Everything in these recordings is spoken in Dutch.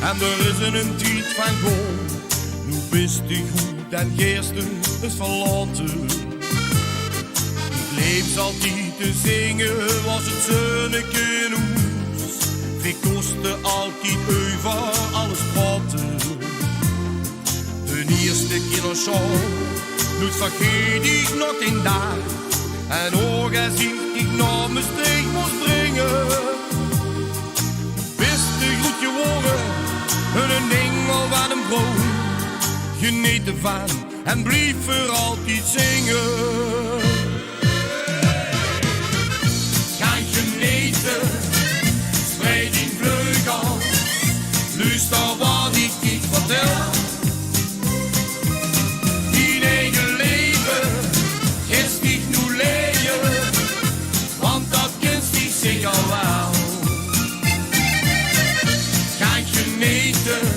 En er is een tijd van goh, nu bist du goed en gisteren is verlaten. Ik leef altijd te zingen, was het zonneke in hoes. We kosten altijd over alles praten. De eerste kindershow, nu vergeet ik nog een dag. En ogen zie ik naar mijn streek moest brengen. Bist du goed geworden, een engel wat een brood. Geniet ervan en blijf voor altijd zingen. Ga genieten, spreid in vleugel. Luister wat ik iets vertel. In eigen leven is niet nu leien, want dat kent zich zeker wel. Ga genieten,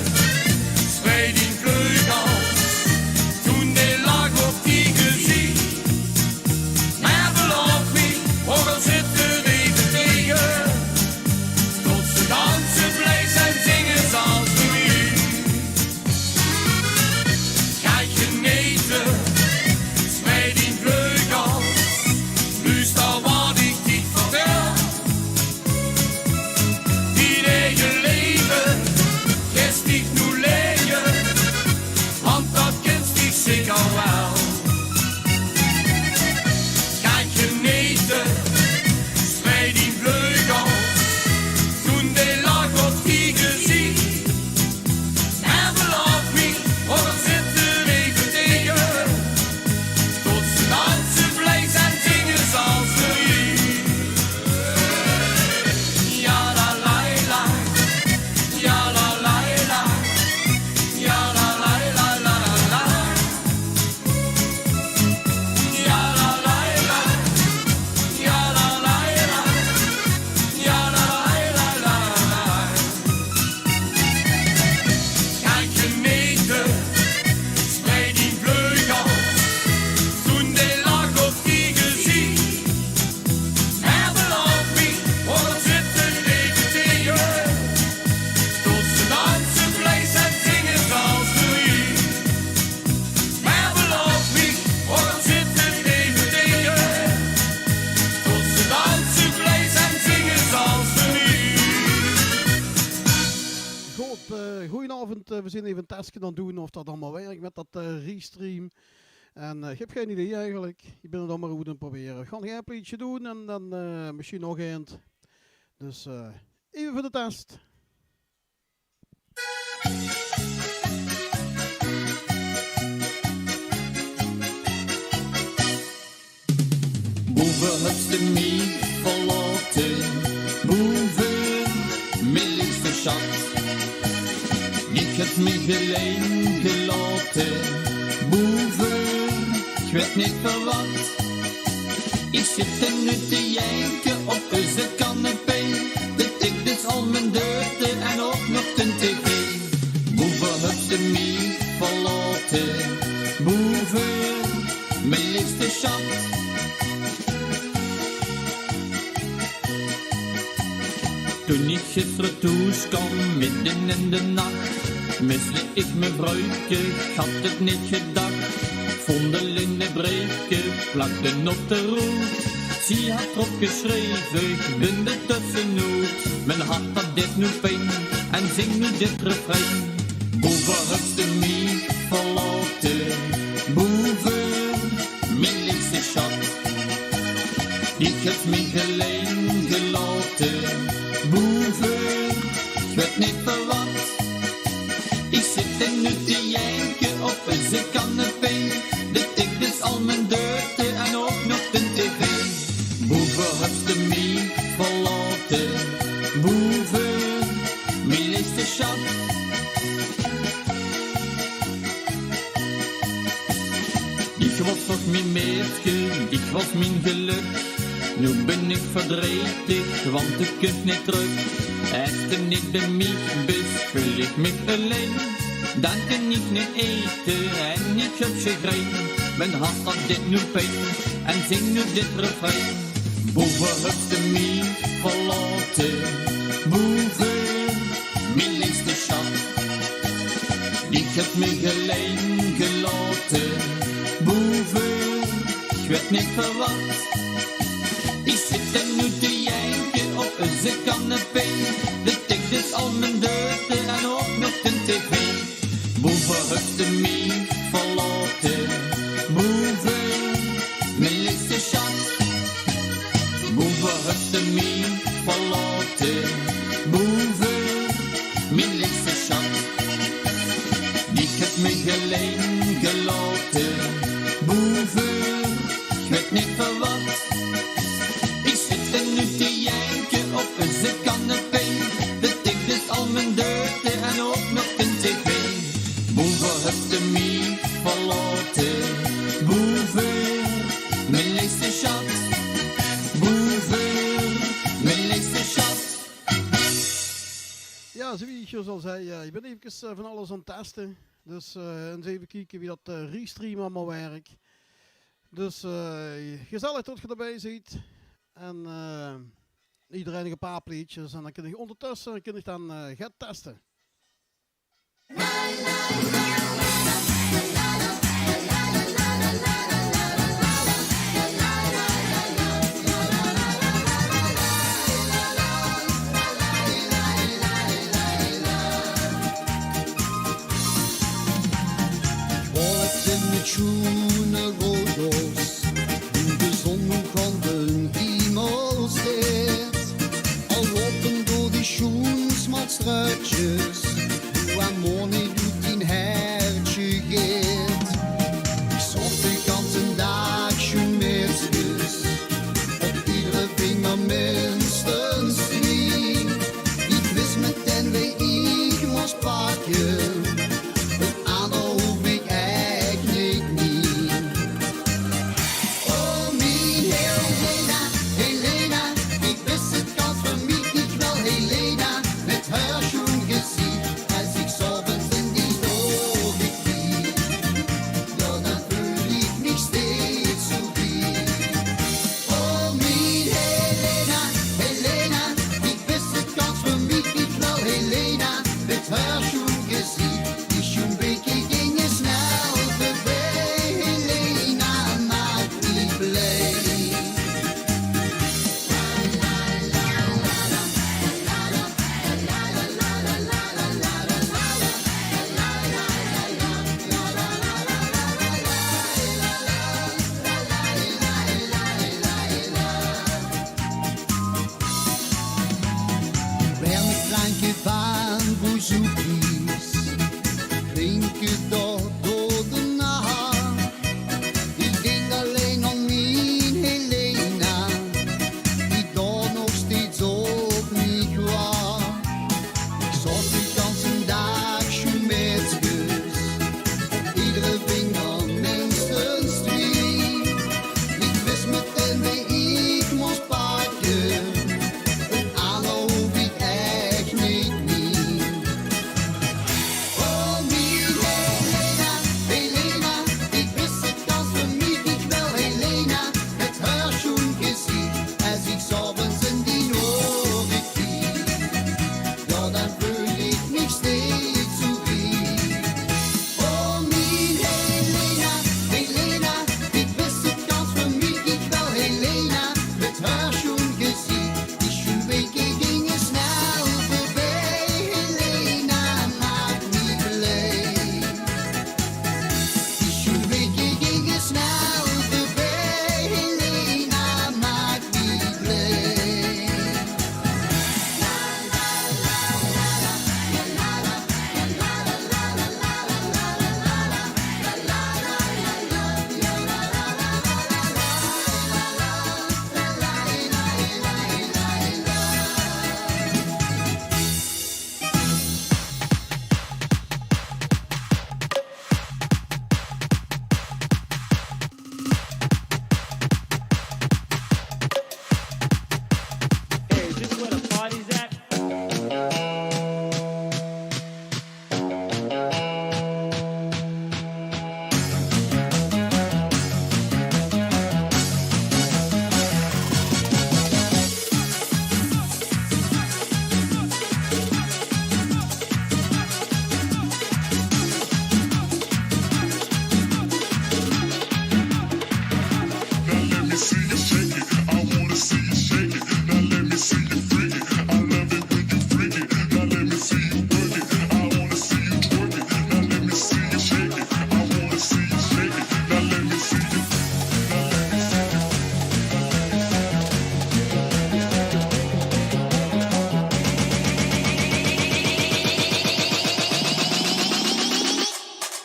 spreid in vleugel. Toen de lag op die gezicht. Maar beloof me, ook al zit er even tegen. Tot ze dansen, blij zijn, zingen zoals nu. Ga genieten, spreid in vleugel. Luister wat ik dit vertel. In eigen leven, gest ik nu leien, want dat kent zich zeker wel. Ga genieten, spreid in vleugel. Toen de lag op die gezicht. En beloof me, ook al zit er even tegen. Tot ze dansen, blij zijn, zingen zoals nu. Ja la la la, ja la la la, ja la la la la la. Ja la la la, ja la la la, ja la la la la. Ga genieten, spreid in vleugel. Toen de lag op die gezicht. En beloof me, ook al zit er even tegen. Tot ze dansen, blij zijn, zingen zoals nu. Maar beloof me, ook al zit er even tegen. Tot ze dansen, blij zijn, zingen zoals nu. Goed, goedenavond. We zijn even een testje aan het doen of dat allemaal werkt met dat restream. En ik heb geen idee eigenlijk. Ik ben het allemaal goed aan het proberen. We gaan een liedje doen en dan misschien nog een. Dus even voor de test. Boven het de mij verlaten, boven mijn liefste schat. Ik heb me alleen gelaten, boven, ik weet niet voor wat. Ik zit er nu te janken op onze canapé, de tik dus al mijn deurten en ook nog de tv. Boven het de mij verlaten, boven mijn liefste schat. Toen ik gisteren thuis kwam, midden in de nacht, misliep ik mijn bruidje, ik had het niet gedacht. Vond de linnen breken, plakten op de roet. Zie had erop geschreven, ik ben de tussennoot. Mijn hart had dit nu pijn, en zing nu dit refrein. Boven het de mij verlaten, boven mijn liefste schat. Ik heb me alleen gelaten, boven, ik weet niet voor wat. Ik zit er nu te janken op een canapé, de tik dus al mijn deurten en ook nog de tv. Boven heb je mij verlaten, boven, mijn liefste schat. Ik was toch mijn meisje, ik was mijn geluk. Nu ben ik verdrietig, want ik kus niet terug. Als je niet bij mij bent, voel ik me alleen. Dan kan ik niet eten en ik heb geen. Mijn hart had dit nu pijn en zing nu dit refrein. Boven heb je mij verlaten, boven, mijn liefste schat. heb me alleen gelaten. Boven, ik werd niet verwacht. Ik zit er nu te janken op een canapé. De tikt is al mijn deurten en ook met een tv. Boven heeft de mij verlaten. Boven, mijn liefste schat. Boven heeft de mij verlaten. Boven, mijn liefste schat. Ik heb me alleen gelaten. Boven, ik werd niet verwacht. Ik zit er nu te janken op een canapé. De tikt is al mijn deurten en ook nog een tv. Boven heeft de mij verlaten. Boven, mijn liefste schat. Boven, mijn liefste schat. Ja, zoals ik je al zei, ik ben even van alles aan het testen. Dus eens even kijken wie dat restream allemaal werkt. Dus gezellig dat je erbij ziet. En iedereen een paar plaatjes. En dan kun je ondertussen dan gaan testen. Schoenen rood hoe de zon nog aan de hemel zit. Al lopen door die schoensmatstruitjes, hoe aan morgen doet die hertje geet. Ik zocht de ganse dag schoenmeesters, op iedere vinger minstens 3. Ik wist meteen wie ik moest pakken.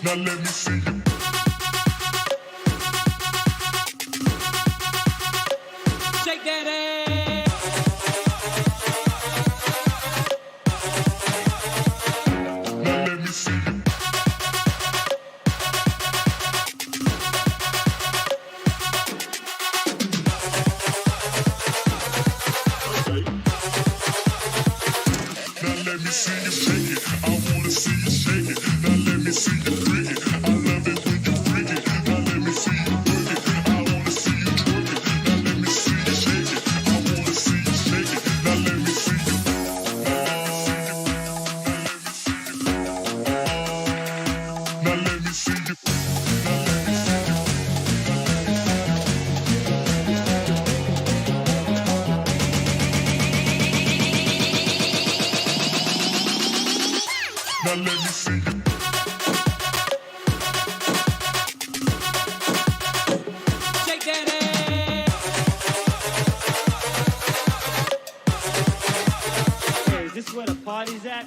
Now let me see you. Shake that ass. Now let me see you. Now let me see you shake it. I wanna see you shake it. Now let me see you freak it. I love it when you freak it. Now let me see you work it. I wanna see you twerk it. Now let me see you shake it. I wanna see you shake it. Now let me see you. Now let me see you. Now let me see you. Shake that ass. Hey, is this where the party's at?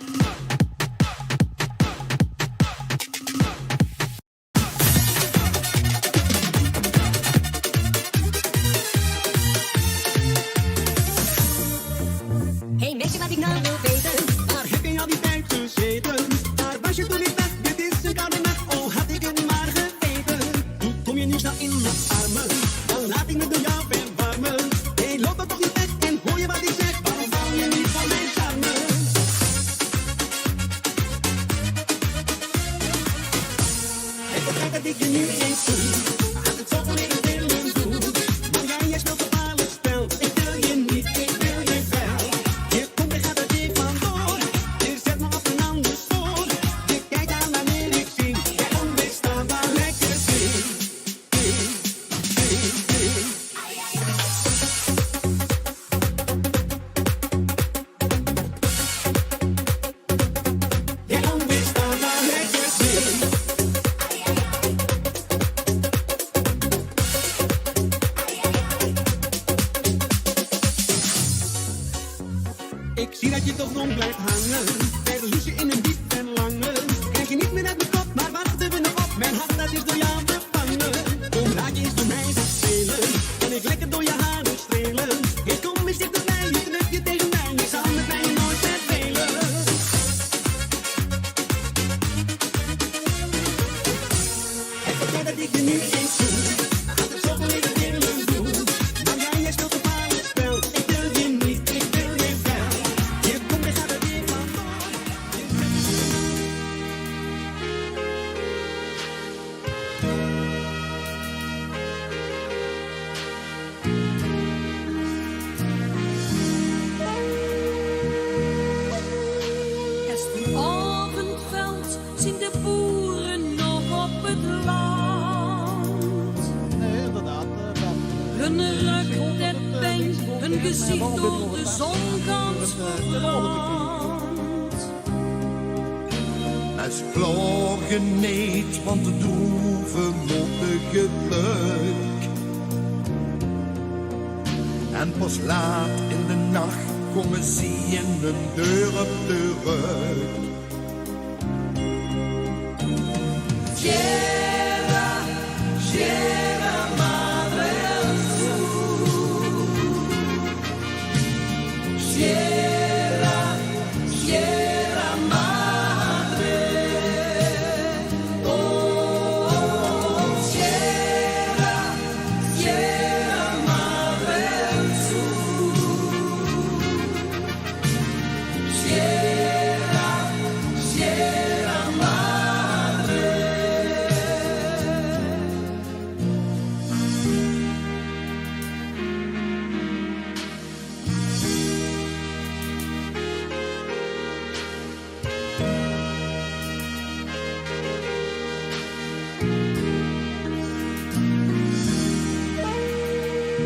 Hey meisje, wat ik nou wil weten, waar heb je al die tijd gezeten? Waar was je toen ik dacht, dit is een koude nacht, oh had ik het maar geweten. Hoe kom je nu snel in mijn armen, dan laat ik me door jou verwarmen. Hey, loop dat toch niet weg en hoor je wat ik zeg, waarom hou je niet van mijn charme? Ik begrijp dat ik je nu eens doe, had het zo volledig willen doen. Maar jij speelt een gevaarlijk spel, ik wil je niet, ik wil je wel. Je komt en gaat er dik vandoor, je zet me op een ander spoor. Je kijkt aan wanneer ik zing, jij onweerstaanbaar lekker zing. Jij onweerstaanbaar lekker zing. Ik zie dat je toch rond blijft hangen. Verlies je in een diep verlangen. Krijg je niet meer uit mijn kop, maar wachten we nog op. Mijn hart dat is door jou bevangen. Kom laat je eens door mij spelen. Kan ik lekker door je haren strelen. Hey, kom eens dicht bij mij, je druk je tegen mij. Je zal met mij nooit verdelen. Ik begrijp dat ik je nu eens doe. Had het zo volledig willen doen. Maar jij speelt een gevaarlijk spel. Ik wil je niet, ik wil je wel. Je komt en gaat er weer vandoor. Avondveld zien de boeren nog op het land. Nee, inderdaad. Hun rug der pijn, hun gezicht door de zon gans verbrand. Es vlogen niet, want de droeve moppige pluk. En pas laat in de nacht komen ze in de deur op terug. Yeah.